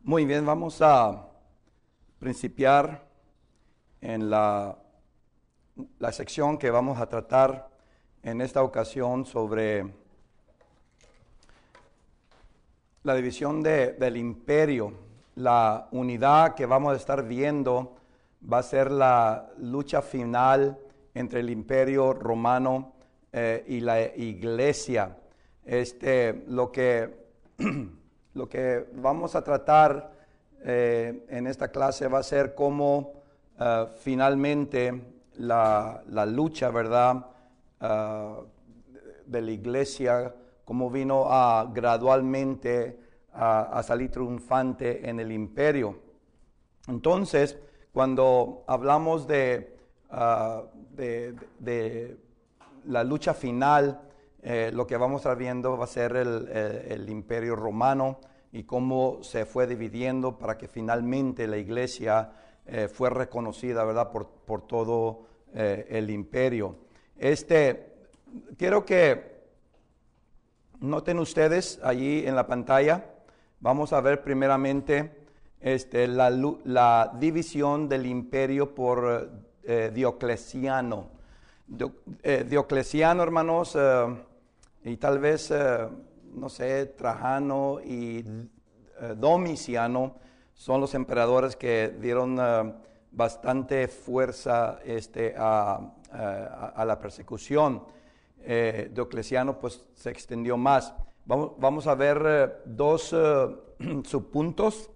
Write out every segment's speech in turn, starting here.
Muy bien, vamos a principiar en la sección que vamos a tratar en esta ocasión sobre la división del imperio. La unidad que vamos a estar viendo va a ser la lucha final entre el imperio romano y la iglesia. Lo que vamos a tratar en esta clase va a ser cómo finalmente la lucha, ¿verdad?, de la iglesia, cómo vino gradualmente a salir triunfante en el imperio. Entonces, cuando hablamos de la lucha final, lo que vamos a estar viendo va a ser el imperio romano y cómo se fue dividiendo para que finalmente la iglesia fue reconocida, ¿verdad?, por todo el imperio. Quiero que noten ustedes allí en la pantalla, vamos a ver primeramente la división del imperio por Diocleciano. Diocleciano, hermanos, y tal vez, no sé, Trajano y Domiciano son los emperadores que dieron bastante fuerza a la persecución. Diocleciano pues se extendió más. Vamos a ver dos subpuntos,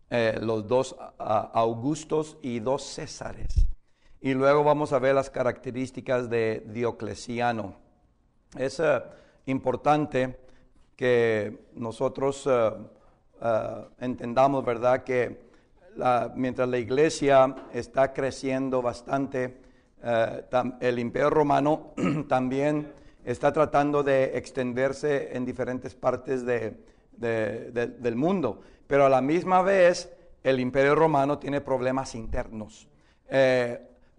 los dos Augustos y dos Césares. Y luego vamos a ver las características de Diocleciano. Es importante que nosotros entendamos, ¿verdad?, que mientras la iglesia está creciendo bastante, el imperio romano también está tratando de extenderse en diferentes partes del mundo. Pero a la misma vez, el imperio romano tiene problemas internos.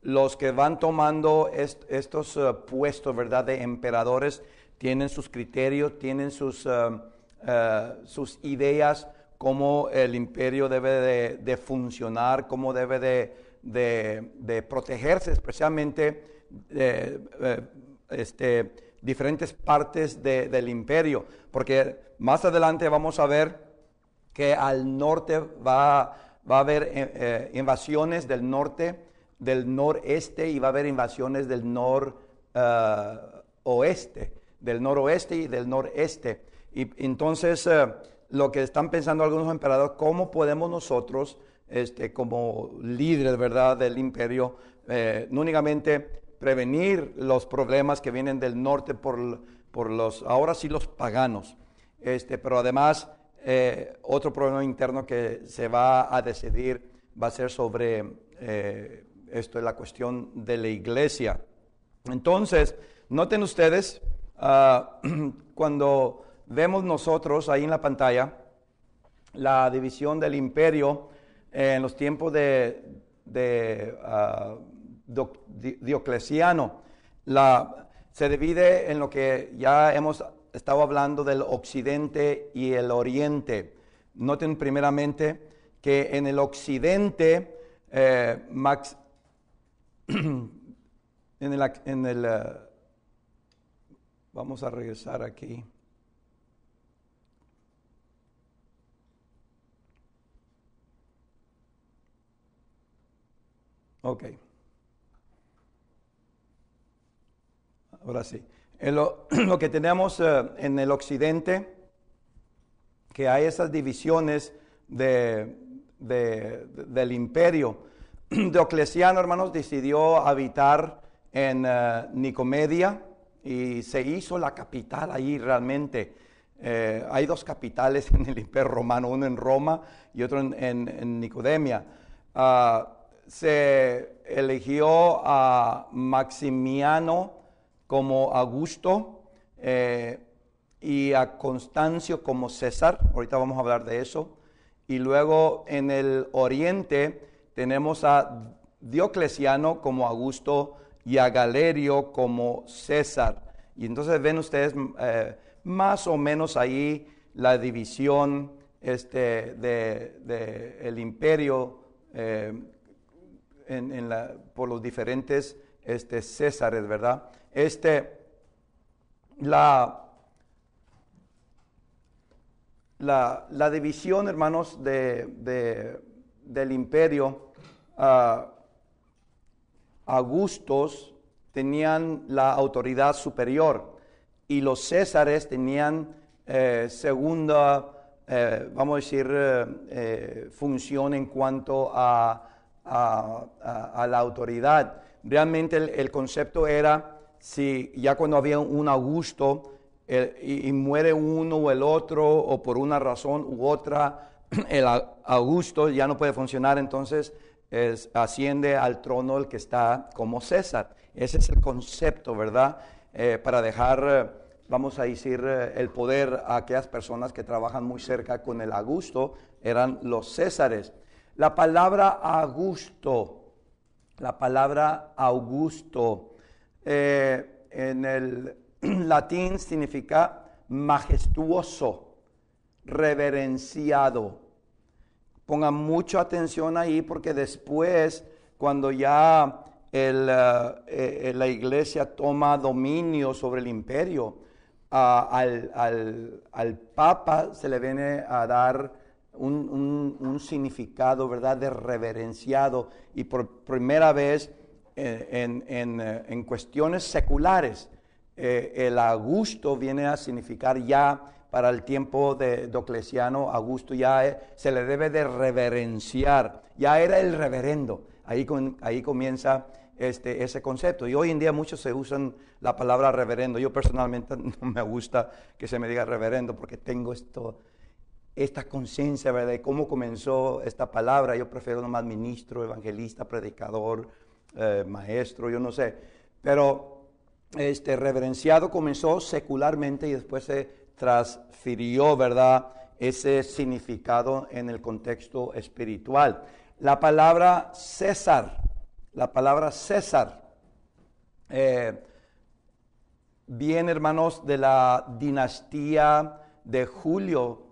Los que van tomando estos puestos, ¿verdad?, de emperadores, tienen sus criterios, tienen sus ideas, cómo el imperio debe de funcionar, cómo debe de protegerse, especialmente diferentes partes del imperio. Porque más adelante vamos a ver que al norte va a haber invasiones del norte, del noreste, y va a haber invasiones del noroeste y del noreste. Y entonces lo que están pensando algunos emperadores, ¿cómo podemos nosotros, como líderes, ¿verdad?, del imperio, no únicamente prevenir los problemas que vienen del norte por los, ahora sí, los paganos, pero además otro problema interno que se va a decidir va a ser sobre esto es la cuestión de la iglesia. Entonces, noten ustedes, cuando vemos nosotros ahí en la pantalla la división del imperio en los tiempos de Diocleciano, se divide en lo que ya hemos estado hablando del occidente y el oriente. Noten primeramente que en el occidente, vamos a regresar aquí. Ok. Ahora sí. Lo que tenemos en el occidente, que hay esas divisiones del imperio. Diocleciano, hermanos, decidió habitar en Nicomedia y se hizo la capital ahí realmente. Hay dos capitales en el imperio romano, uno en Roma y otro en Nicodemia. Se eligió a Maximiano como Augusto y a Constancio como César. Ahorita vamos a hablar de eso. Y luego en el oriente tenemos a Diocleciano como Augusto y a Galerio como César. Y entonces ven ustedes más o menos ahí la división el imperio por los diferentes Césares, ¿verdad? La división, hermanos, del imperio, Augustos tenían la autoridad superior y los Césares tenían segunda, vamos a decir, función en cuanto a la autoridad. Realmente el concepto era, si ya cuando había un Augusto y muere uno o el otro, o por una razón u otra, el Augusto ya no puede funcionar, entonces asciende al trono el que está como César. Ese es el concepto, ¿verdad? Para dejar, vamos a decir, el poder a aquellas personas que trabajan muy cerca con el Augusto, eran los Césares. La palabra Augusto, en el latín significa majestuoso, reverenciado. Pongan mucha atención ahí, porque después, cuando ya la iglesia toma dominio sobre el imperio, al Papa se le viene a dar un significado, ¿verdad?, de reverenciado, y por primera vez en cuestiones seculares, el Augusto viene a significar ya, para el tiempo de Diocleciano, Augusto ya se le debe de reverenciar, ya era el reverendo. Ahí comienza ese concepto. Y hoy en día muchos se usan la palabra reverendo. Yo personalmente no me gusta que se me diga reverendo, porque tengo esta conciencia, ¿verdad?, de cómo comenzó esta palabra. Yo prefiero nomás ministro, evangelista, predicador, maestro, yo no sé. Pero reverenciado comenzó secularmente y después se transfirió, ¿verdad?, ese significado en el contexto espiritual. La palabra César viene, hermanos, de la dinastía de Julio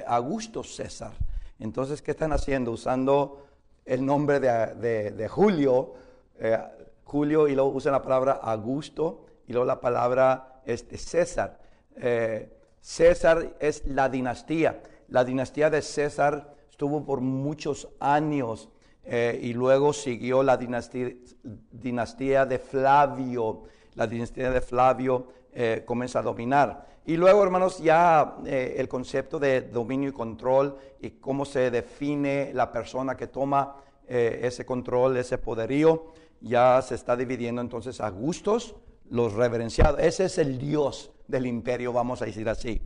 Augusto César. Entonces, ¿qué están haciendo? Usando el nombre de Julio, Julio, y luego usan la palabra Augusto, y luego la palabra César. César es la dinastía. La dinastía de César estuvo por muchos años, y luego siguió la dinastía de Flavio. La dinastía de Flavio comienza a dominar. Y luego, hermanos, ya el concepto de dominio y control, y cómo se define la persona que toma ese control, ese poderío, ya se está dividiendo entonces a Augustos, los reverenciados. Ese es el Dios del imperio, vamos a decir así.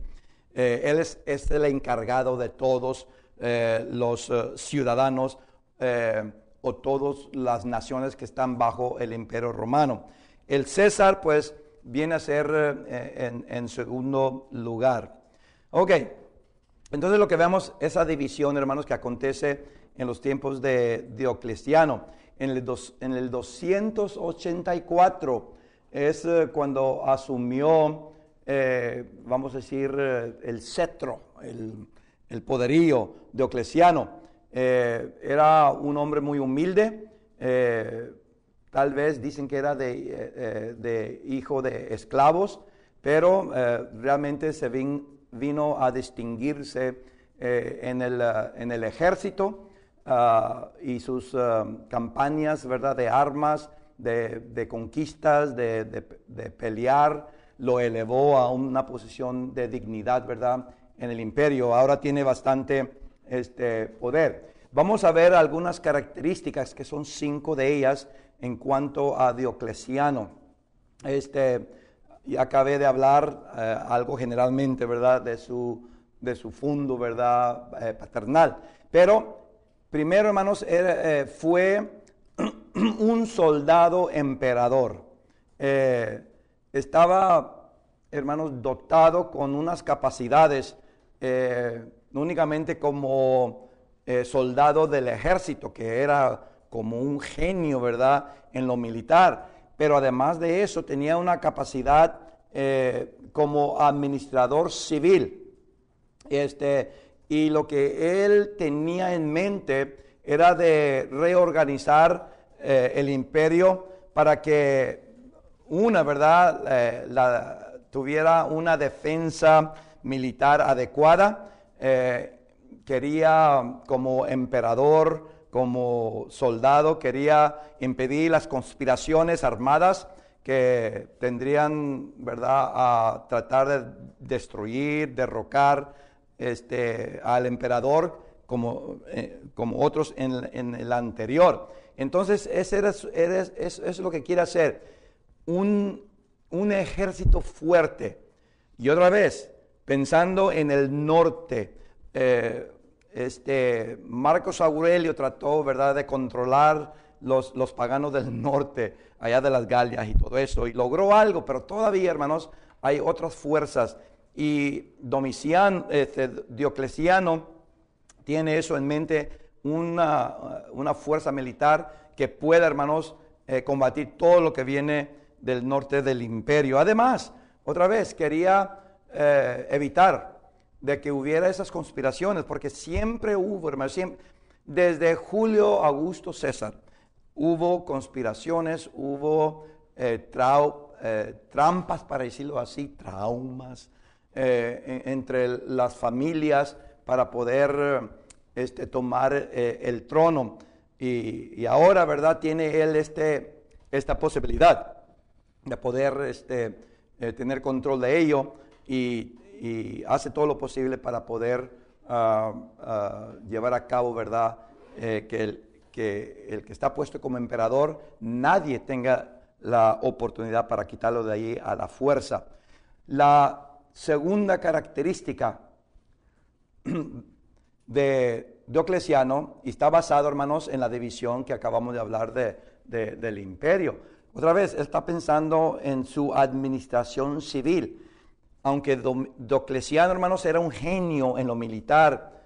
Él es el encargado de todos los ciudadanos o todas las naciones que están bajo el imperio romano. El César, pues, viene a ser en segundo lugar. Ok, entonces lo que vemos, esa división, hermanos, que acontece en los tiempos de Diocleciano. En el 284 es cuando asumió, vamos a decir, el cetro, el poderío Diocleciano. Era un hombre muy humilde, tal vez dicen que era de hijo de esclavos, pero realmente se vino a distinguirse en el ejército, y sus campañas, ¿verdad?, de armas, de conquistas, de pelear, lo elevó a una posición de dignidad, ¿verdad?, en el imperio. Ahora tiene bastante poder. Vamos a ver algunas características, que son 5 de ellas, en cuanto a Diocleciano. Ya acabé de hablar algo generalmente, ¿verdad?, de su fundo, ¿verdad?, paternal. Pero primero, hermanos, fue un soldado emperador. Estaba, hermanos, dotado con unas capacidades, no únicamente como soldado del ejército, que era como un genio, ¿verdad?, en lo militar, pero además de eso tenía una capacidad como administrador civil. Y lo que él tenía en mente era de reorganizar el imperio para que tuviera una defensa militar adecuada. Quería, como emperador, como soldado, quería impedir las conspiraciones armadas que tendrían, ¿verdad?, a tratar de destruir, derrocar al emperador como otros en el anterior. Entonces, eso es lo que quiere hacer, un ejército fuerte. Y otra vez, pensando en el norte, Marcos Aurelio trató, ¿verdad?, de controlar los paganos del norte, allá de las Galias y todo eso, y logró algo, pero todavía, hermanos, hay otras fuerzas. Y Diocleciano tiene eso en mente, una fuerza militar que pueda, hermanos, combatir todo lo que viene del norte del imperio. Además, otra vez, quería evitar de que hubiera esas conspiraciones, porque siempre hubo, hermanos, desde Julio Augusto César, hubo conspiraciones, hubo trampas, para decirlo así, traumas, entre las familias para poder tomar el trono. Y ahora, ¿verdad?, tiene él esta posibilidad de poder tener control de ello, y hace todo lo posible para poder llevar a cabo, ¿verdad?, que el que está puesto como emperador, nadie tenga la oportunidad para quitarlo de ahí a la fuerza. La segunda característica de Diocleciano, y está basado, hermanos, en la división que acabamos de hablar del imperio. Otra vez, él está pensando en su administración civil. Aunque Diocleciano, hermanos, era un genio en lo militar,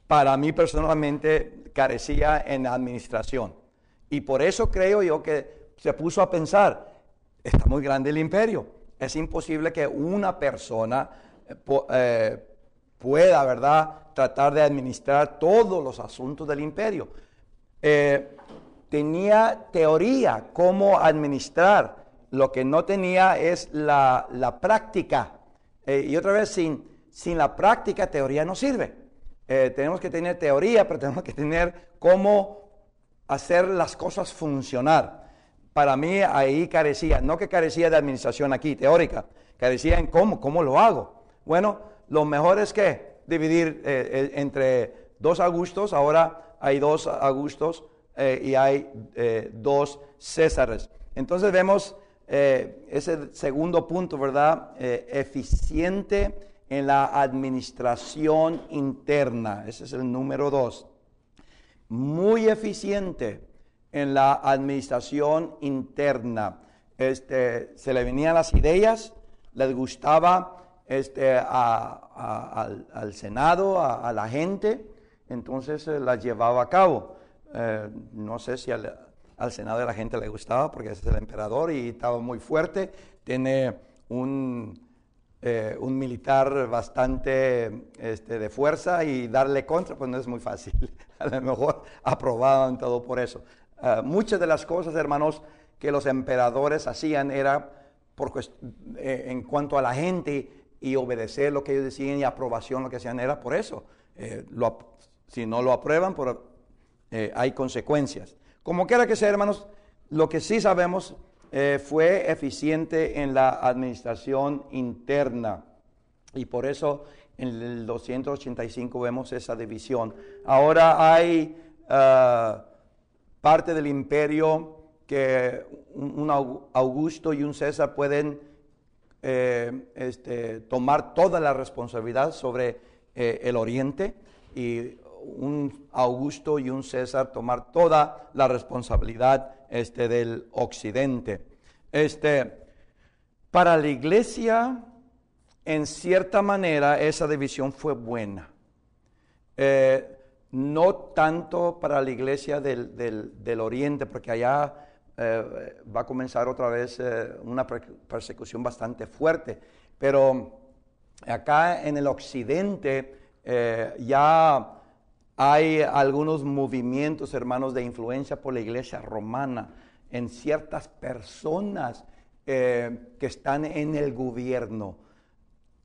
para mí personalmente carecía en administración. Y por eso creo yo que se puso a pensar, está muy grande el imperio, es imposible que una persona pueda, ¿verdad?, tratar de administrar todos los asuntos del imperio. Tenía teoría cómo administrar, lo que no tenía es la práctica. Y otra vez, sin la práctica, teoría no sirve. Tenemos que tener teoría, pero tenemos que tener cómo hacer las cosas funcionar. Para mí ahí carecía, no que carecía de administración aquí, teórica, carecía en cómo lo hago. Bueno, lo mejor es que dividir entre dos Augustos, ahora hay dos Augustos y hay dos Césares. Entonces vemos ese segundo punto, ¿verdad? Eficiente en la administración interna. Ese es el número 2. Muy eficiente en la administración interna. Se le venían las ideas, les gustaba al Senado, a la gente, entonces las llevaba a cabo. No sé si al Senado de la gente le gustaba, porque ese es el emperador y estaba muy fuerte. Tiene un militar bastante de fuerza, y darle contra pues no es muy fácil. A lo mejor aprobaban todo por eso. Muchas de las cosas, hermanos, que los emperadores hacían era en cuanto a la gente, y obedecer lo que ellos decían, y aprobación lo que hacían era por eso. Si no lo aprueban, hay consecuencias. Como quiera que sea, hermanos, lo que sí sabemos fue eficiente en la administración interna, y por eso en el 285 vemos esa división. Ahora hay parte del imperio que un Augusto y un César pueden tomar toda la responsabilidad sobre el oriente, y un Augusto y un César tomar toda la responsabilidad del occidente. Para la iglesia, en cierta manera, esa división fue buena. No tanto para la iglesia del oriente, porque allá va a comenzar otra vez una persecución bastante fuerte, pero Acá en el occidente ya hay algunos movimientos, hermanos, de influencia por la iglesia romana en ciertas personas que están en el gobierno.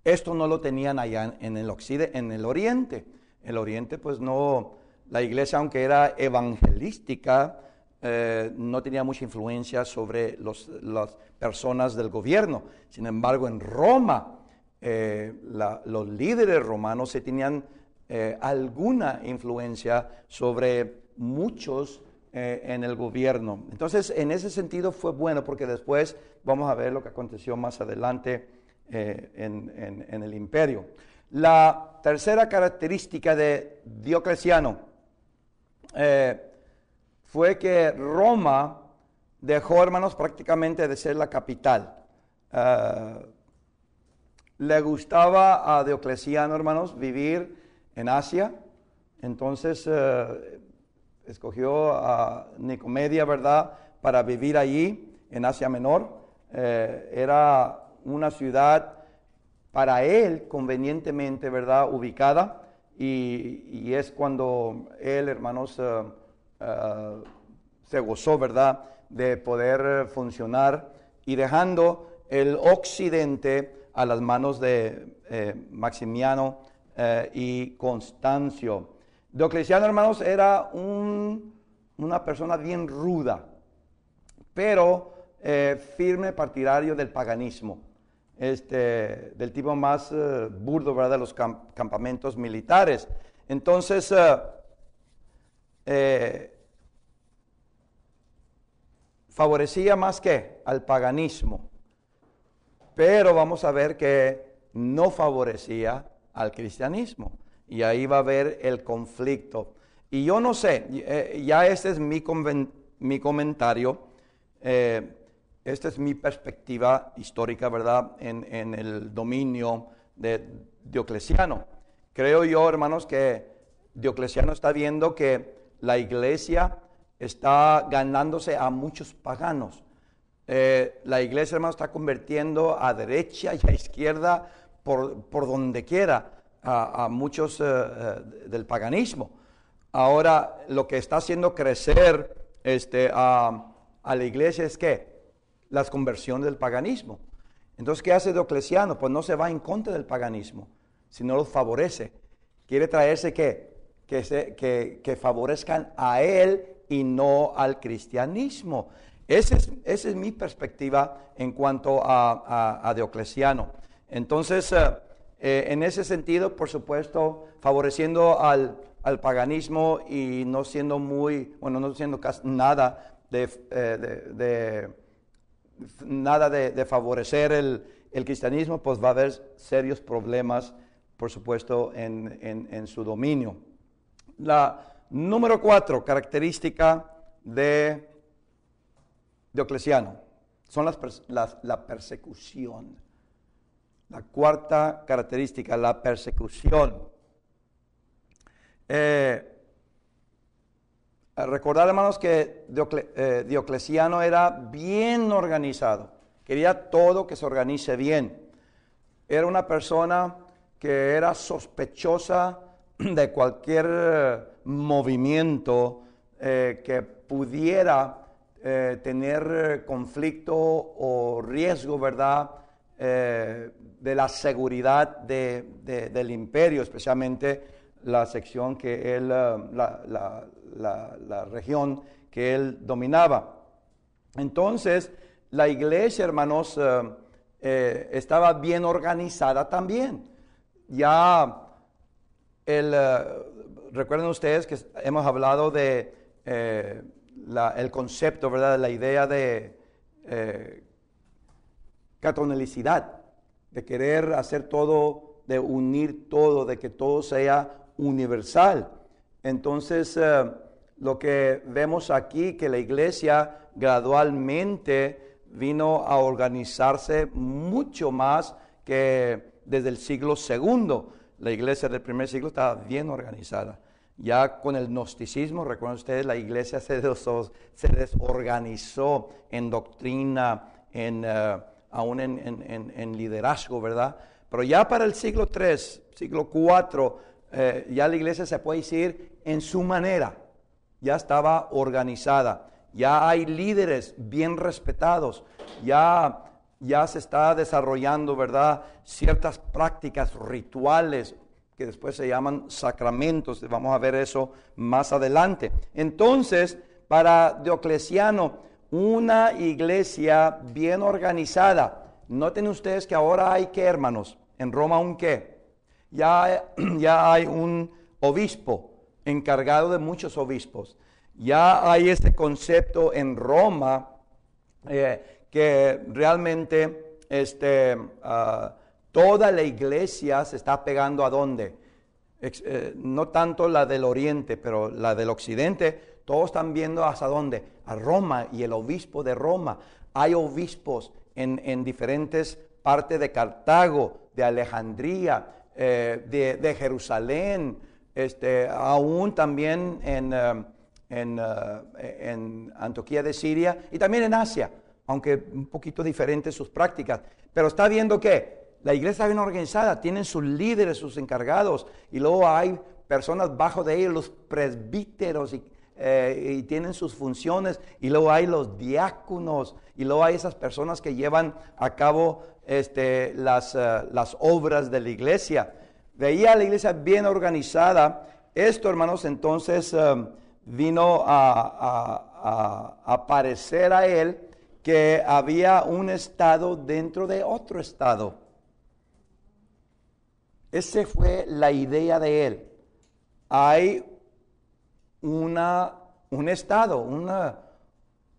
Esto no lo tenían allá en el occidente, en el oriente. El oriente, pues no, la iglesia, aunque era evangelística, no tenía mucha influencia sobre las personas del gobierno. Sin embargo, en Roma, los líderes romanos sí tenían alguna influencia sobre muchos en el gobierno. Entonces, en ese sentido fue bueno, porque después vamos a ver lo que aconteció más adelante en el imperio. La tercera característica de Diocleciano fue que Roma dejó, hermanos, prácticamente de ser la capital. Le gustaba a Diocleciano, hermanos, vivir en Asia. Entonces escogió a Nicomedia, ¿verdad?, para vivir allí en Asia Menor. Era una ciudad para él convenientemente, ¿verdad?, ubicada, y es cuando él, hermanos, se gozó, ¿verdad?, de poder funcionar y dejando el occidente a las manos de Maximiano y Constancio. Diocleciano, hermanos, era una persona bien ruda, pero firme partidario del paganismo, del tipo más burdo, ¿verdad?, de los campamentos militares. Entonces, favorecía más que al paganismo, pero vamos a ver que no favorecía al cristianismo, y ahí va a haber el conflicto. Y yo no sé, ya este es mi comentario, esta es mi perspectiva histórica, ¿verdad?, en el dominio de Diocleciano. Creo yo, hermanos, que Diocleciano está viendo que la iglesia está ganándose a muchos paganos. La iglesia, hermanos, está convirtiendo a derecha y a izquierda por donde quiera a muchos del paganismo. Ahora, lo que está haciendo crecer a la iglesia es que las conversiones del paganismo. Entonces, ¿qué hace Diocleciano? Pues no se va en contra del paganismo, sino lo favorece. Quiere traerse que favorezcan a él y no al cristianismo. Esa es mi perspectiva en cuanto a Diocleciano. Entonces, en ese sentido, por supuesto, favoreciendo al paganismo y no siendo no siendo nada de favorecer el cristianismo, pues va a haber serios problemas, por supuesto, en su dominio. La número 4, característica de Diocleciano, son la persecución. La cuarta característica, la persecución. Recordar, hermanos, que Diocleciano era bien organizado. Quería todo que se organice bien. Era una persona que era sospechosa de cualquier movimiento que pudiera tener conflicto o riesgo, ¿verdad?, de la seguridad del imperio, especialmente la sección que él, la región que él dominaba. Entonces, la iglesia, hermanos, estaba bien organizada también. Ya recuerden ustedes que hemos hablado de el concepto, ¿verdad?, la idea de catolicidad, de querer hacer todo, de unir todo, de que todo sea universal. Entonces, lo que vemos aquí, que la iglesia gradualmente vino a organizarse mucho más que desde el siglo II. La iglesia del primer siglo estaba bien organizada. Ya con el gnosticismo, recuerden ustedes, la iglesia se desorganizó en doctrina, aún en liderazgo, ¿verdad? Pero ya para el siglo III, siglo IV, ya la iglesia se puede decir en su manera, ya estaba organizada, ya hay líderes bien respetados, ya se está desarrollando, ¿verdad? Ciertas prácticas rituales que después se llaman sacramentos. Vamos a ver eso más adelante. Entonces, para Diocleciano, una iglesia bien organizada. Noten ustedes que ahora hay, ¿qué, hermanos? En Roma, ¿un qué? Ya hay un obispo encargado de muchos obispos. Ya hay este concepto en Roma que realmente toda la iglesia se está pegando ¿a dónde? No tanto la del oriente, pero la del occidente, todos están viendo hasta dónde, a Roma y el obispo de Roma. Hay obispos en diferentes partes de Cartago, de Alejandría, de Jerusalén, aún también en Antioquía de Siria y también en Asia, aunque un poquito diferentes sus prácticas. Pero está viendo que la iglesia está bien organizada, tienen sus líderes, sus encargados, y luego hay personas bajo de ellos, los presbíteros, y tienen sus funciones, y luego hay los diáconos, y luego hay esas personas que llevan a cabo las obras de la iglesia. Veía la iglesia bien organizada. Esto, hermanos, entonces vino a parecer a él que había un estado dentro de otro estado. Esa fue la idea de él. Hay un estado,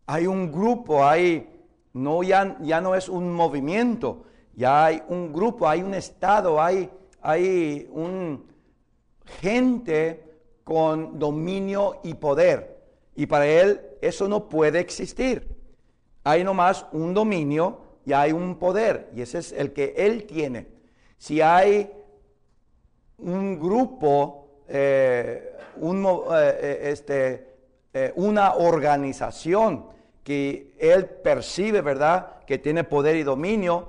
hay un grupo, ya no es un movimiento, ya hay un grupo, hay un estado, hay gente con dominio y poder. Y para él eso no puede existir. Hay nomás un dominio y hay un poder, y ese es el que él tiene. Si hay un grupo, una organización que él percibe, ¿verdad?, que tiene poder y dominio,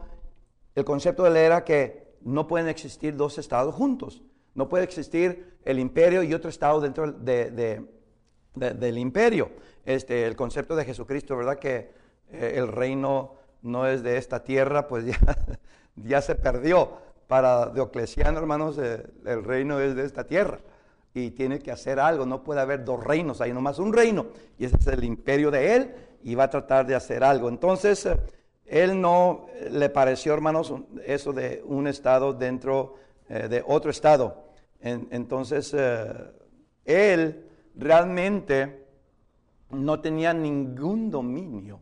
el concepto de él era que no pueden existir dos estados juntos. No puede existir el imperio y otro estado dentro del imperio. El concepto de Jesucristo, ¿verdad?, que el reino no es de esta tierra, pues ya se perdió. Para Diocleciano, hermanos, el reino es de esta tierra y tiene que hacer algo. No puede haber dos reinos, hay nomás un reino, y ese es el imperio de él, y va a tratar de hacer algo. Entonces, él no le pareció, hermanos, eso de un estado dentro de otro estado. Entonces, él realmente no tenía ningún dominio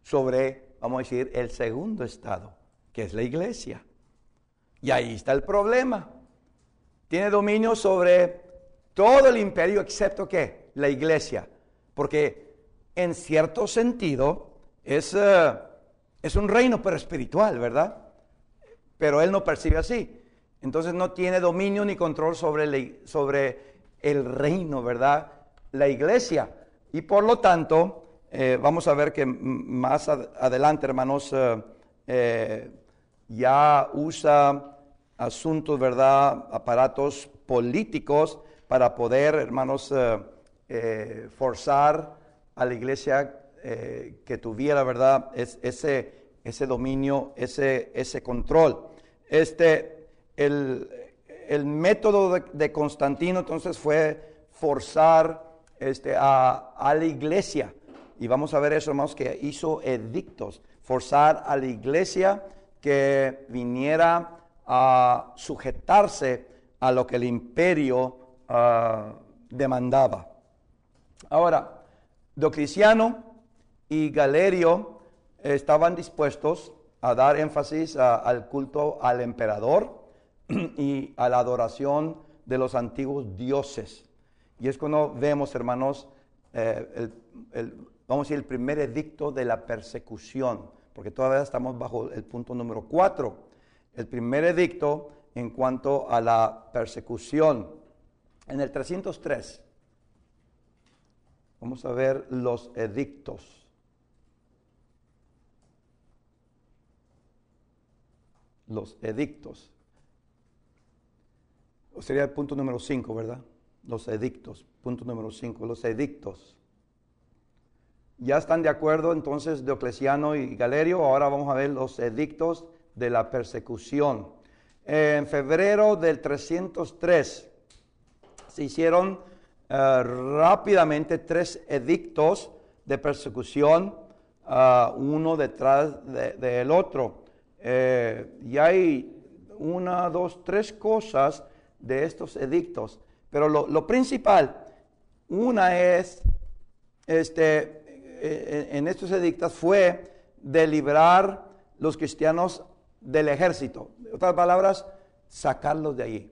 sobre, vamos a decir, el segundo estado, que es la iglesia. Y ahí está el problema. Tiene dominio sobre todo el imperio, excepto ¿qué? La iglesia. Porque en cierto sentido es un reino, pero espiritual, ¿verdad? Pero él no percibe así. Entonces no tiene dominio ni control sobre el reino, ¿verdad? La iglesia. Y por lo tanto, vamos a ver que más adelante, hermanos, ya usa asuntos, ¿verdad?, aparatos políticos para poder, hermanos, forzar a la iglesia que tuviera, ¿verdad?, ese dominio, ese control. El método de Constantino entonces fue forzar a la iglesia, y vamos a ver eso, hermanos, que hizo edictos, forzar a la iglesia que viniera a sujetarse a lo que el imperio demandaba. Ahora, Diocleciano y Galerio estaban dispuestos a dar énfasis al culto al emperador y a la adoración de los antiguos dioses. Y es cuando vemos, hermanos, vamos a decir, el primer edicto de la persecución, porque todavía estamos bajo el punto número 4. El primer edicto en cuanto a la persecución. En el 303, vamos a ver los edictos. los edictos. O sería el punto número 5, ¿verdad? Los edictos. Punto número 5, los edictos. ¿Ya están de acuerdo entonces Diocleciano y Galerio? Ahora vamos a ver los edictos de la persecución. En febrero del 303 se hicieron rápidamente 3 edictos de persecución, uno detrás del otro. Y hay 1, 2, 3 cosas de estos edictos, pero lo principal, una es, en estos edictos fue de librar los cristianos del ejército. En otras palabras, sacarlos de allí.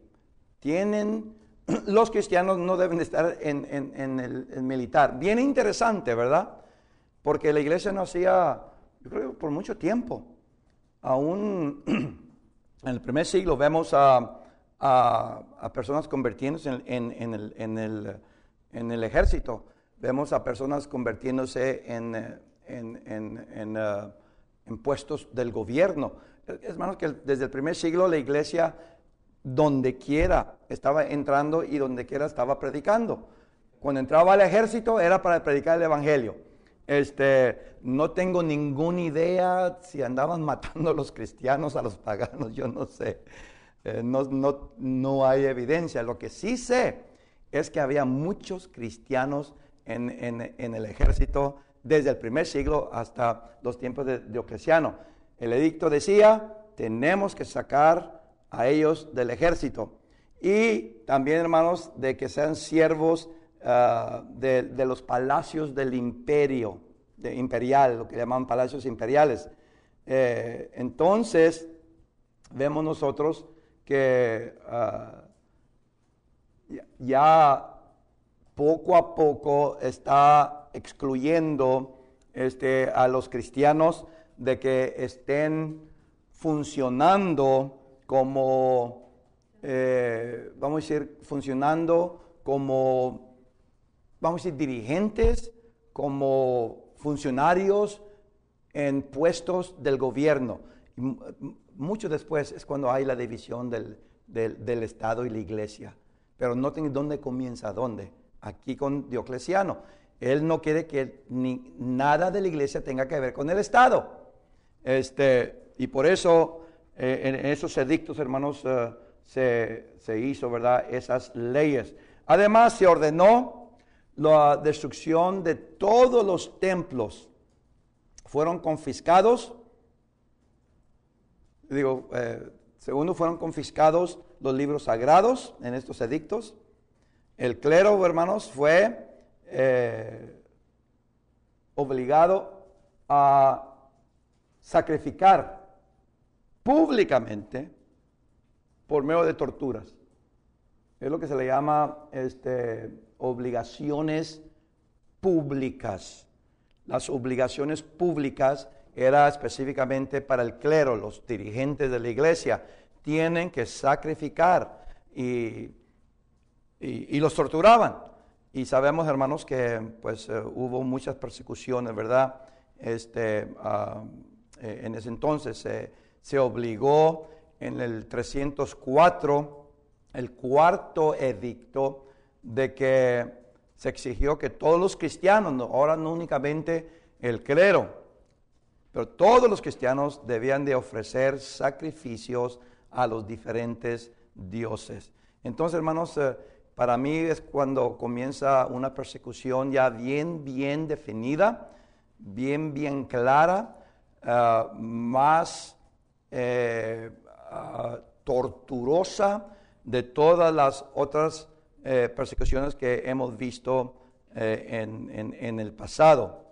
Los cristianos no deben de estar en el militar. Bien interesante, ¿verdad? Porque la iglesia no hacía, yo creo, por mucho tiempo. Aún en el primer siglo vemos a personas convirtiéndose en el ejército. Vemos a personas convirtiéndose en puestos del gobierno. Hermanos, que desde el primer siglo la iglesia donde quiera estaba entrando y donde quiera estaba predicando. Cuando entraba al ejército era para predicar el evangelio. No tengo ninguna idea si andaban matando a los cristianos, a los paganos, yo no sé. No hay evidencia. Lo que sí sé es que había muchos cristianos en el ejército desde el primer siglo hasta los tiempos de Diocleciano. El edicto decía, tenemos que sacar a ellos del ejército. Y también, hermanos, de que sean siervos de los palacios del imperio, imperial, lo que llaman palacios imperiales. Entonces, vemos nosotros que ya poco a poco está excluyendo a los cristianos de que estén funcionando como, vamos a decir, dirigentes, como funcionarios en puestos del gobierno. Y mucho después es cuando hay la división del Estado y la iglesia. Pero noten dónde comienza, dónde. Aquí con Diocleciano. Él no quiere que nada de la iglesia tenga que ver con el Estado. Y por eso en esos edictos, hermanos, se hizo, ¿verdad?, esas leyes. Además, se ordenó la destrucción de todos los templos. Fueron confiscados. Segundo, fueron confiscados los libros sagrados en estos edictos. El clero, hermanos, fue obligado a sacrificar públicamente por medio de torturas. Es lo que se le llama obligaciones públicas. Las obligaciones públicas era específicamente para el clero, los dirigentes de la iglesia tienen que sacrificar y los torturaban. Y sabemos, hermanos, que pues hubo muchas persecuciones, ¿verdad? En ese entonces se obligó en el 304, el cuarto edicto, de que se exigió que todos los cristianos, ahora no únicamente el clero, pero todos los cristianos debían de ofrecer sacrificios a los diferentes dioses. Entonces, hermanos, para mí es cuando comienza una persecución ya bien definida, bien clara, más torturosa de todas las otras persecuciones que hemos visto en el pasado.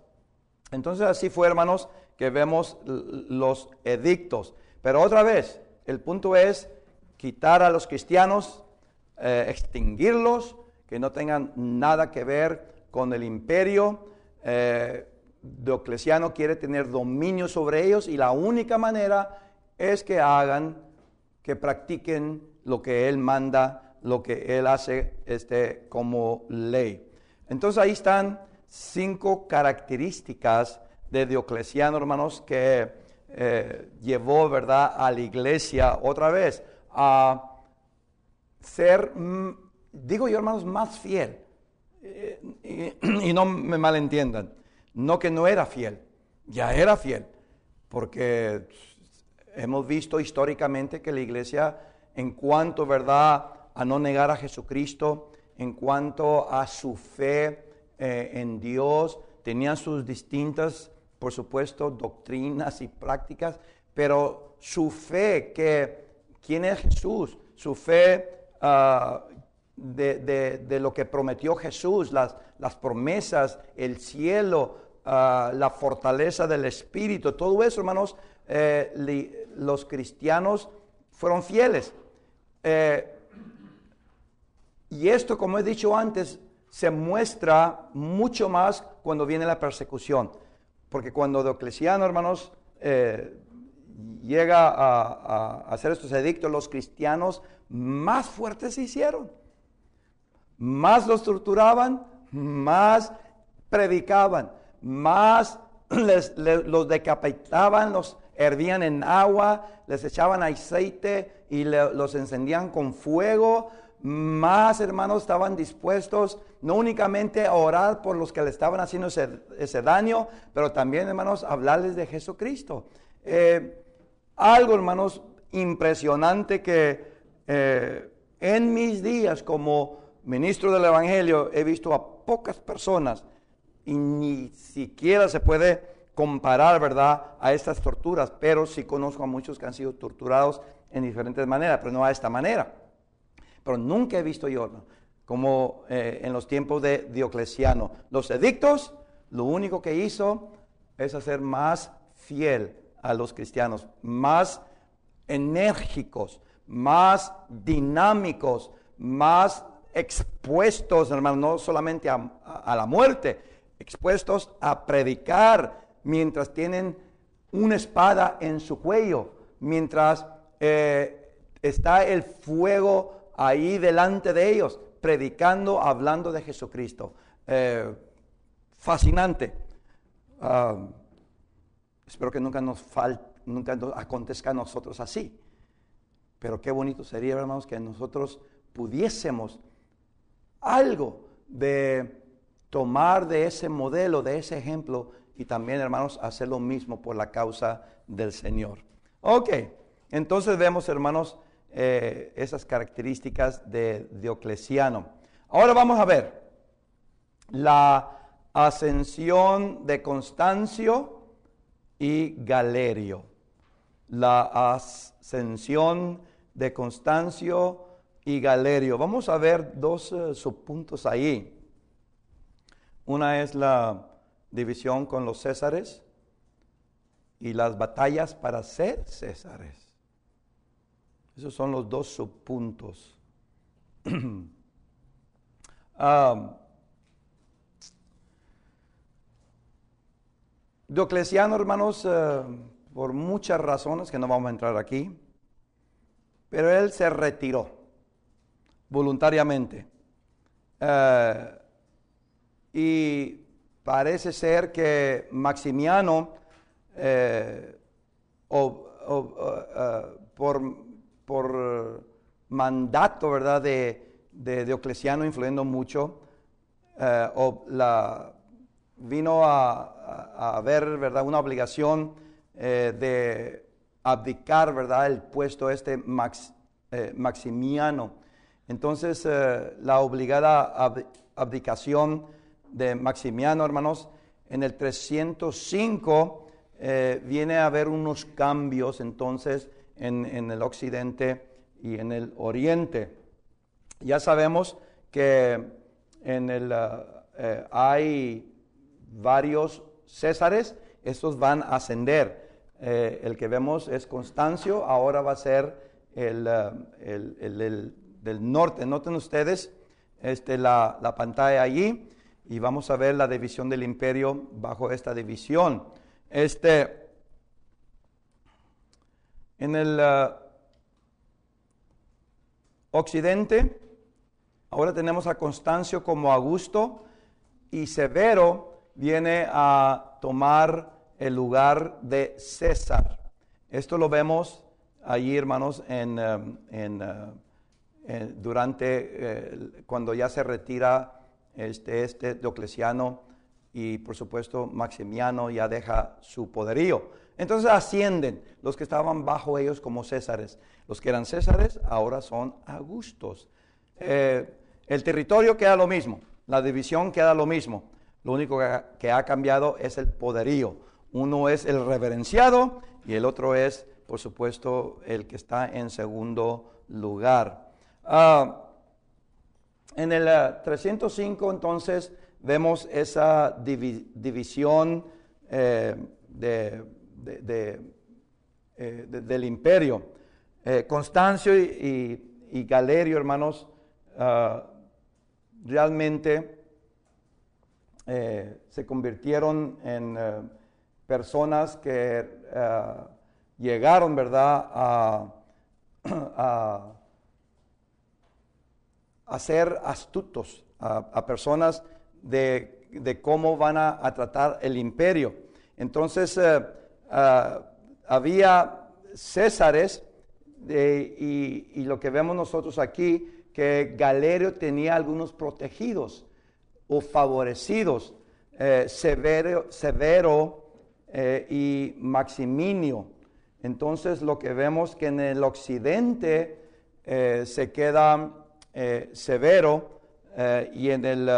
Entonces así fue, hermanos, que vemos los edictos. Pero otra vez, el punto es quitar a los cristianos, extinguirlos, que no tengan nada que ver con el imperio. Diocleciano quiere tener dominio sobre ellos y la única manera es que practiquen lo que él manda, lo que él hace como ley. Entonces ahí están 5 características de Diocleciano, hermanos, que llevó, ¿verdad?, a la iglesia otra vez a ser, digo yo, hermanos, más fiel. Y no me malentiendan, no que no era fiel, ya era fiel, porque hemos visto históricamente que la iglesia, en cuanto, ¿verdad?, a no negar a Jesucristo, en cuanto a su fe en Dios, tenían sus distintas, por supuesto, doctrinas y prácticas, pero su fe, ¿quién es Jesús? Su fe de lo que prometió Jesús, las promesas, el cielo, la fortaleza del Espíritu, todo eso, hermanos, los cristianos fueron fieles. Y esto, como he dicho antes, se muestra mucho más cuando viene la persecución. Porque cuando Diocleciano, hermanos, llega a hacer estos edictos, los cristianos más fuertes se hicieron. Más los torturaban, más predicaban, más los decapitaban, los hervían en agua, les echaban aceite y los encendían con fuego. Más, hermanos, estaban dispuestos no únicamente a orar por los que le estaban haciendo ese daño, pero también, hermanos, hablarles de Jesucristo. Algo, hermanos, impresionante que en mis días como ministro del Evangelio he visto a pocas personas y ni siquiera se puede comparar, ¿verdad?, a estas torturas, pero sí conozco a muchos que han sido torturados en diferentes maneras, pero no a esta manera. Pero nunca he visto yo, como en los tiempos de Diocleciano, los edictos, lo único que hizo es hacer más fiel a los cristianos, más enérgicos, más dinámicos, más expuestos, hermano, no solamente a la muerte, expuestos a predicar mientras tienen una espada en su cuello, mientras está el fuego ahí delante de ellos, predicando, hablando de Jesucristo. Fascinante. Espero que nunca nos acontezca a nosotros así. Pero qué bonito sería, hermanos, que nosotros pudiésemos algo de tomar de ese modelo, de ese ejemplo, y también, hermanos, hacer lo mismo por la causa del Señor. Ok, entonces vemos, hermanos, esas características de Diocleciano. Ahora vamos a ver la ascensión de Constancio y Galerio. La ascensión de Constancio y Galerio. Vamos a ver dos subpuntos ahí. Una es la división con los césares y las batallas para ser césares. Esos son los dos subpuntos. Diocleciano, hermanos, por muchas razones que no vamos a entrar aquí, pero él se retiró voluntariamente. Y parece ser que Maximiano, por mandato, ¿verdad?, de Diocleciano, influyendo mucho, vino a haber, ¿verdad?, una obligación de abdicar, ¿verdad?, el puesto Maximiano. Entonces, la obligada abdicación de Maximiano, hermanos, en el 305 viene a haber unos cambios, entonces, en el occidente y en el oriente. Ya sabemos que hay varios césares, estos van a ascender. El que vemos es Constancio, ahora va a ser el del norte. Noten ustedes la pantalla allí y vamos a ver la división del imperio bajo esta división. En el occidente, ahora tenemos a Constancio como Augusto y Severo viene a tomar el lugar de César. Esto lo vemos allí, hermanos, durante cuando ya se retira este Diocleciano, y por supuesto Maximiano ya deja su poderío. Entonces ascienden los que estaban bajo ellos como césares. Los que eran césares ahora son augustos. El territorio queda lo mismo, la división queda lo mismo. Lo único que ha cambiado es el poderío. Uno es el reverenciado y el otro es, por supuesto, el que está en segundo lugar. En el 305 entonces vemos esa división del imperio. Constancio y Galerio, hermanos, realmente se convirtieron en personas que llegaron, ¿verdad?, a ser astutos, a personas de cómo van a tratar el imperio. Entonces, había césares, y lo que vemos nosotros aquí, que Galerio tenía algunos protegidos o favorecidos, Severo y Maximinio. Entonces, lo que vemos que en el occidente se queda Severo, y en el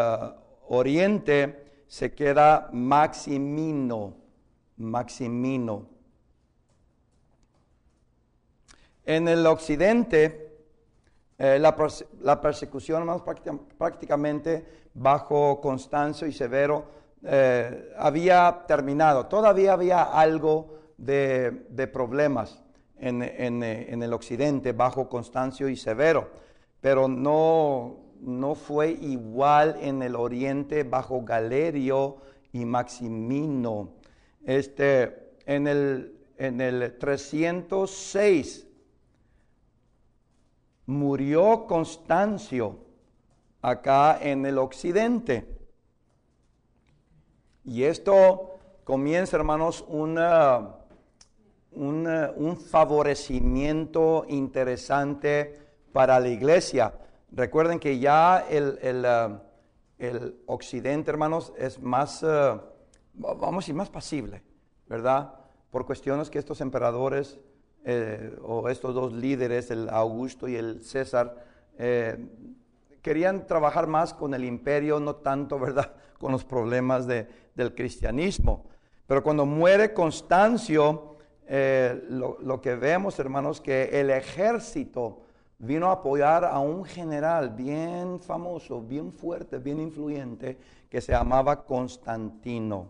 oriente se queda Maximino. En el occidente, la persecución más prácticamente bajo Constancio y Severo había terminado. Todavía había algo de problemas en el occidente bajo Constancio y Severo, pero no fue igual en el oriente bajo Galerio y Maximino. En el 306 murió Constancio acá en el occidente. Y esto comienza, hermanos, un favorecimiento interesante para la iglesia. Recuerden que ya el occidente, hermanos, es más, vamos a decir, más pasible, ¿verdad? Por cuestiones que estos emperadores o estos dos líderes, el Augusto y el César, querían trabajar más con el imperio, no tanto, ¿verdad?, con los problemas del cristianismo. Pero cuando muere Constancio, lo que vemos, hermanos, que el ejército vino a apoyar a un general bien famoso, bien fuerte, bien influyente, que se llamaba Constantino.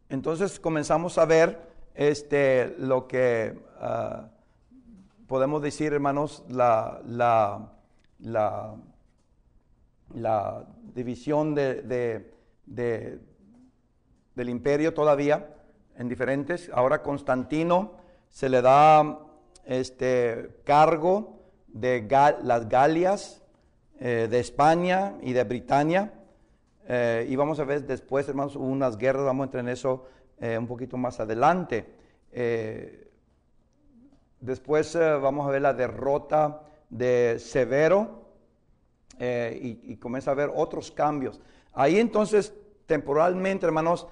Entonces comenzamos a ver lo que podemos decir, hermanos, la división del imperio todavía en diferentes. Ahora Constantino se le da cargo de las Galias, de España y de Britania. Y vamos a ver después, hermanos, hubo unas guerras, vamos a entrar en eso un poquito más adelante. Después vamos a ver la derrota de Severo, y comienza a haber otros cambios. Ahí entonces, temporalmente, hermanos,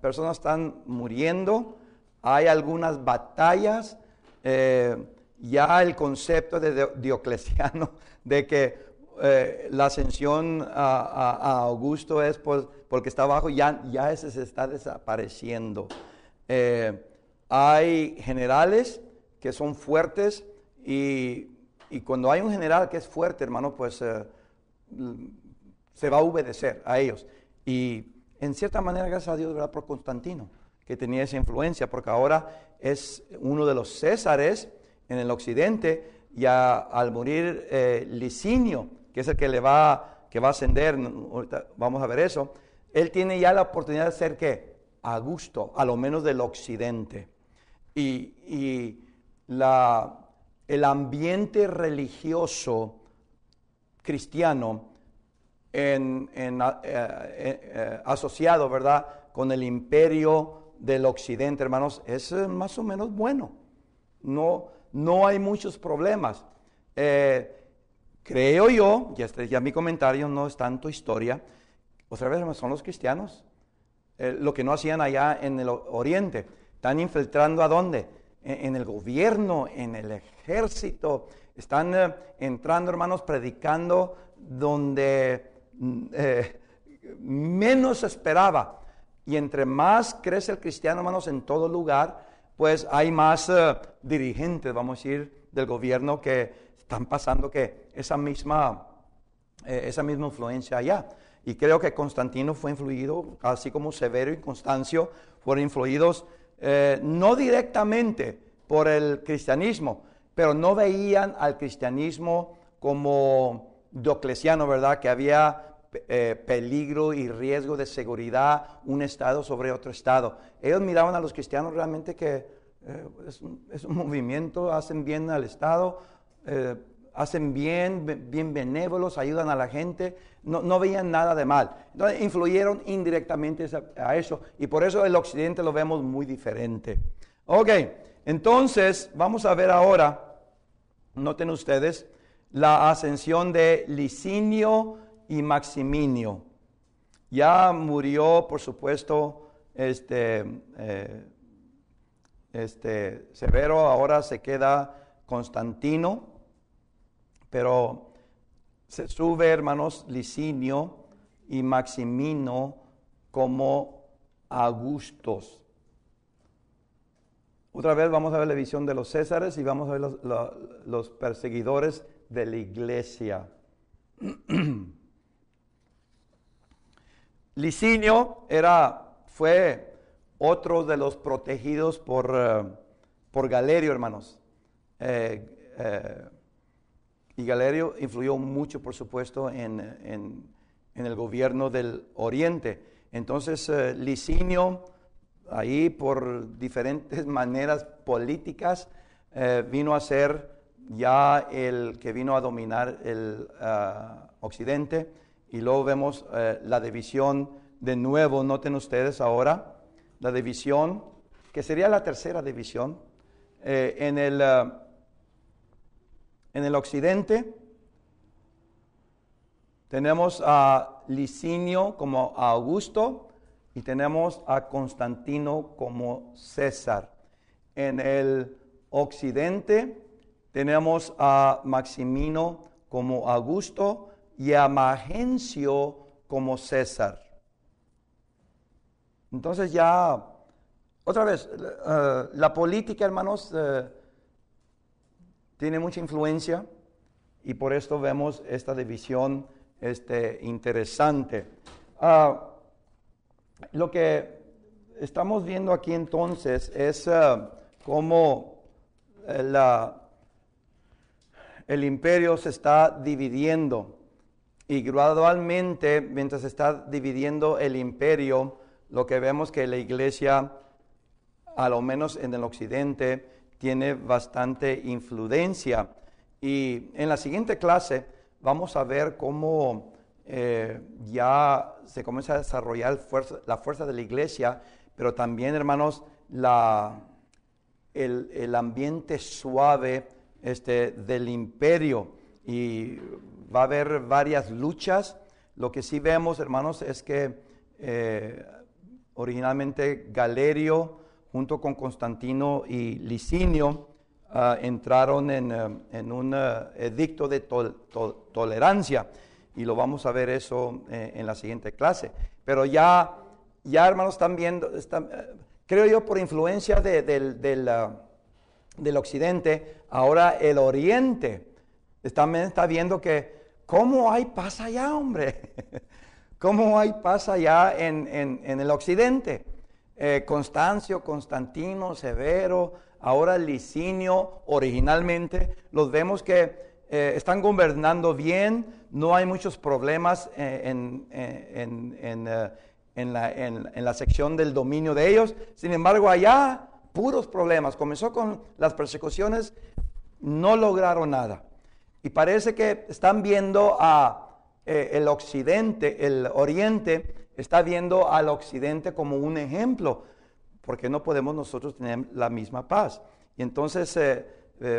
personas están muriendo, hay algunas batallas, ya el concepto de Diocleciano de que la ascensión a Augusto es porque está abajo, ya ese se está desapareciendo. Hay generales que son fuertes, y cuando hay un general que es fuerte, hermano, pues se va a obedecer a ellos. Y en cierta manera, gracias a Dios, ¿verdad?, por Constantino, que tenía esa influencia, porque ahora es uno de los césares en el occidente, y al morir Licinio, que es el que va a ascender, ahorita vamos a ver eso, él tiene ya la oportunidad de ser, ¿qué?, Augusto, a lo menos del occidente. Y el ambiente religioso cristiano asociado, ¿verdad?, con el imperio del occidente, hermanos, es más o menos bueno. No hay muchos problemas. Creo yo, y este ya mi comentario no es tanto historia, otra vez son los cristianos, lo que no hacían allá en el oriente. Están infiltrando ¿a dónde? En el gobierno, en el ejército. Están entrando, hermanos, predicando donde menos se esperaba. Y entre más crece el cristiano, hermanos, en todo lugar, pues hay más dirigentes, vamos a decir, del gobierno que están pasando que esa misma influencia allá. Y creo que Constantino fue influido, así como Severo y Constancio fueron influidos no directamente por el cristianismo, pero no veían al cristianismo como Diocleciano, ¿verdad? Que había peligro y riesgo de seguridad un estado sobre otro estado. Ellos miraban a los cristianos realmente que es un movimiento, hacen bien al estado, hacen bien benévolos, ayudan a la gente, no veían nada de mal. Entonces influyeron indirectamente a eso, y por eso el occidente lo vemos muy diferente. Ok, entonces vamos a ver ahora, noten ustedes, la ascensión de Licinio y Maximinio. Ya murió, por supuesto, Severo, ahora se queda Constantino, pero se sube, hermanos, Licinio y Maximino como Augustos. Otra vez vamos a ver la visión de los Césares y vamos a ver los perseguidores de la iglesia. Licinio fue otro de los protegidos por Galerio, hermanos. Y Galerio influyó mucho, por supuesto, en el gobierno del Oriente. Entonces, Licinio, ahí por diferentes maneras políticas, vino a ser ya el que vino a dominar el Occidente. Y luego vemos la división de nuevo, noten ustedes ahora, la división, que sería la tercera división, en el occidente. Tenemos a Licinio como a Augusto y tenemos a Constantino como César. En el occidente tenemos a Maximino como Augusto y a Magencio como César. Entonces ya, otra vez, la política, hermanos, tiene mucha influencia y por esto vemos esta división interesante. Lo que estamos viendo aquí entonces es cómo el imperio se está dividiendo y gradualmente, mientras se está dividiendo el imperio, lo que vemos que la iglesia, a lo menos en el occidente, tiene bastante influencia. Y en la siguiente clase vamos a ver cómo ya se comienza a desarrollar la fuerza de la iglesia, pero también, hermanos, el ambiente suave del imperio. Y va a haber varias luchas. Lo que sí vemos, hermanos, es que originalmente Galerio, junto con Constantino y Licinio, entraron en un edicto de tolerancia, y lo vamos a ver eso en la siguiente clase. Pero ya hermanos, están viendo, creo yo, por influencia del occidente, ahora el oriente también está viendo que cómo hay paz allá, hombre. Cómo hay paz allá en el occidente. Constancio, Constantino, Severo, ahora Licinio, originalmente, los vemos que están gobernando bien, no hay muchos problemas en la sección del dominio de ellos. Sin embargo, allá, puros problemas. Comenzó con las persecuciones, no lograron nada. Y parece que están viendo a el occidente, el oriente, está viendo al occidente como un ejemplo, porque no podemos nosotros tener la misma paz. Y entonces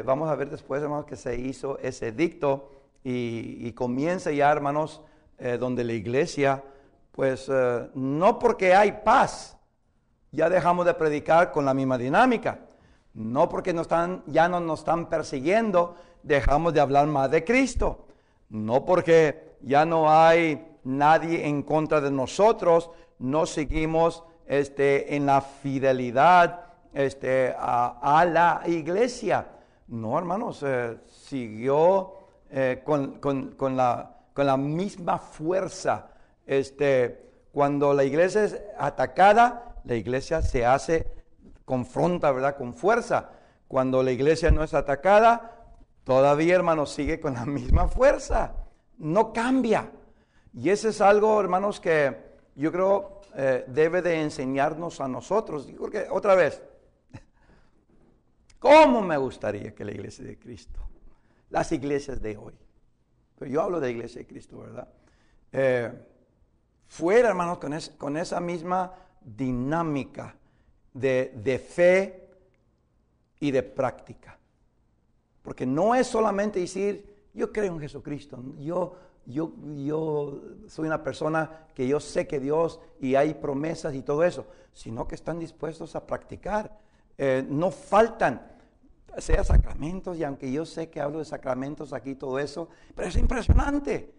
vamos a ver después, hermanos, que se hizo ese edicto y comienza ya, hermanos, donde la iglesia, pues no porque hay paz, ya dejamos de predicar con la misma dinámica. No porque ya no nos están persiguiendo, dejamos de hablar más de Cristo. No porque ya no hay nadie en contra de nosotros, no seguimos en la fidelidad a la iglesia. No, hermanos, siguió con la misma fuerza. Cuando la iglesia es atacada, la iglesia confronta, ¿verdad?, con fuerza. Cuando la iglesia no es atacada, todavía, hermanos, sigue con la misma fuerza. No cambia. Y eso es algo, hermanos, que yo creo debe de enseñarnos a nosotros. Porque, otra vez, ¿cómo me gustaría que la iglesia de Cristo, las iglesias de hoy, pero yo hablo de la iglesia de Cristo, ¿verdad?, fuera, hermanos, con esa misma dinámica de fe y de práctica. Porque no es solamente decir, yo creo en Jesucristo, yo soy una persona que yo sé que Dios y hay promesas y todo eso, sino que están dispuestos a practicar. No faltan, sea sacramentos, y aunque yo sé que hablo de sacramentos aquí, todo eso, pero es impresionante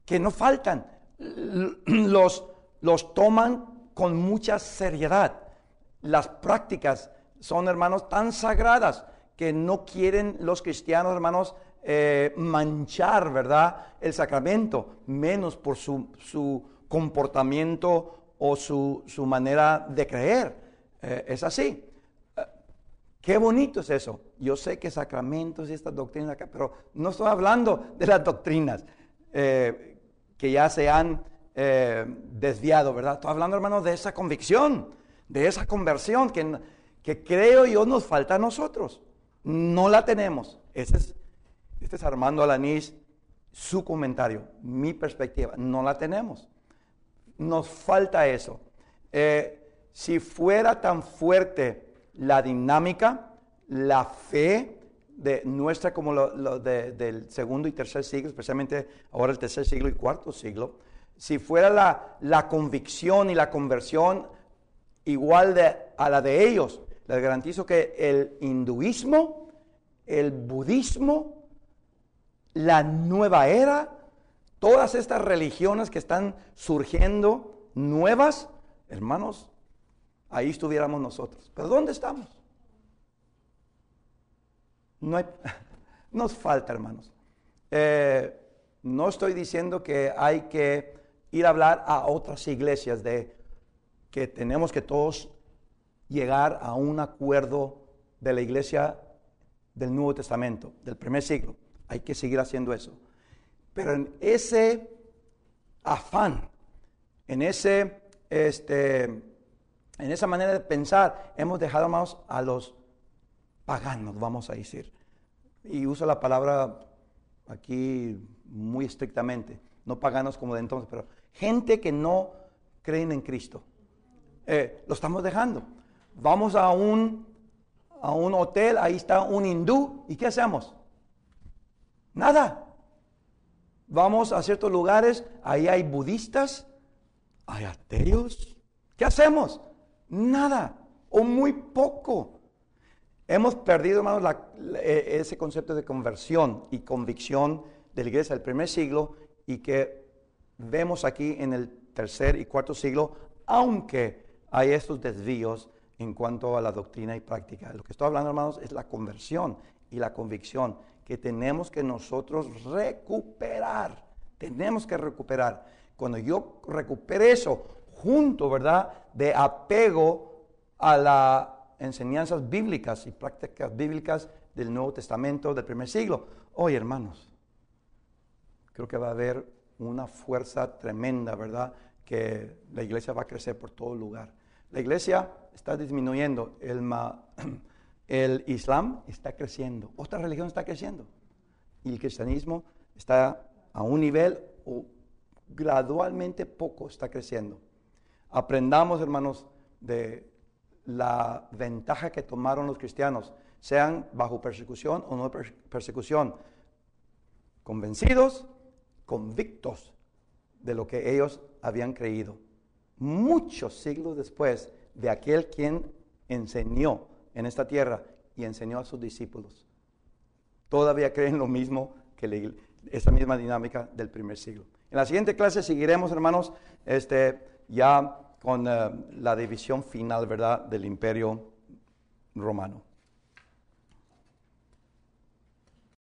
que no faltan. Los toman con mucha seriedad. Las prácticas son, hermanos, tan sagradas que no quieren los cristianos, hermanos, manchar, ¿verdad?, el sacramento, menos por su comportamiento o su manera de creer. Es así. Qué bonito es eso. Yo sé que sacramentos y estas doctrinas acá, pero no estoy hablando de las doctrinas que ya se han desviado, ¿verdad? Estoy hablando, hermanos, de esa convicción, de esa conversión que creo yo nos falta a nosotros. No la tenemos. Este es Armando Alanís, su comentario, mi perspectiva. No la tenemos. Nos falta eso. Si fuera tan fuerte la dinámica, la fe de nuestra como del segundo y tercer siglo, especialmente ahora el tercer siglo y cuarto siglo, si fuera la convicción y la conversión igual a la de ellos, les garantizo que el hinduismo, el budismo, la nueva era, todas estas religiones que están surgiendo nuevas, hermanos, ahí estuviéramos nosotros. ¿Pero dónde estamos? Nos falta, hermanos. No estoy diciendo que hay que ir a hablar a otras iglesias de que tenemos que todos llegar a un acuerdo de la iglesia del Nuevo Testamento, del primer siglo. Hay que seguir haciendo eso. Pero en ese afán, en esa manera de pensar, hemos dejado, hermanos, a los paganos, vamos a decir. Y uso la palabra aquí muy estrictamente, no paganos como de entonces, pero gente que no creen en Cristo. Lo estamos dejando. Vamos a un hotel, ahí está un hindú, ¿y qué hacemos? Nada. Vamos a ciertos lugares, ahí hay budistas, hay ateos. ¿Qué hacemos? Nada, o muy poco. Hemos perdido, hermanos, ese concepto de conversión y convicción de la iglesia del primer siglo y que vemos aquí en el tercer y cuarto siglo, aunque hay estos desvíos en cuanto a la doctrina y práctica. Lo que estoy hablando, hermanos, es la conversión y la convicción que tenemos que nosotros recuperar. Tenemos que recuperar. Cuando yo recupere eso, junto, ¿verdad?, de apego a las enseñanzas bíblicas y prácticas bíblicas del Nuevo Testamento del primer siglo. Oye, hermanos, creo que va a haber una fuerza tremenda, ¿verdad?, que la iglesia va a crecer por todo lugar. La iglesia está disminuyendo, el Islam está creciendo, otra religión está creciendo y el cristianismo está a un nivel o gradualmente poco está creciendo. Aprendamos, hermanos, de la ventaja que tomaron los cristianos, sean bajo persecución o no persecución, convencidos, convictos de lo que ellos habían creído. Muchos siglos después de aquel quien enseñó en esta tierra y enseñó a sus discípulos, todavía creen lo mismo que esa misma dinámica del primer siglo. En la siguiente clase seguiremos, hermanos, ya con la división final, ¿verdad?, del Imperio Romano.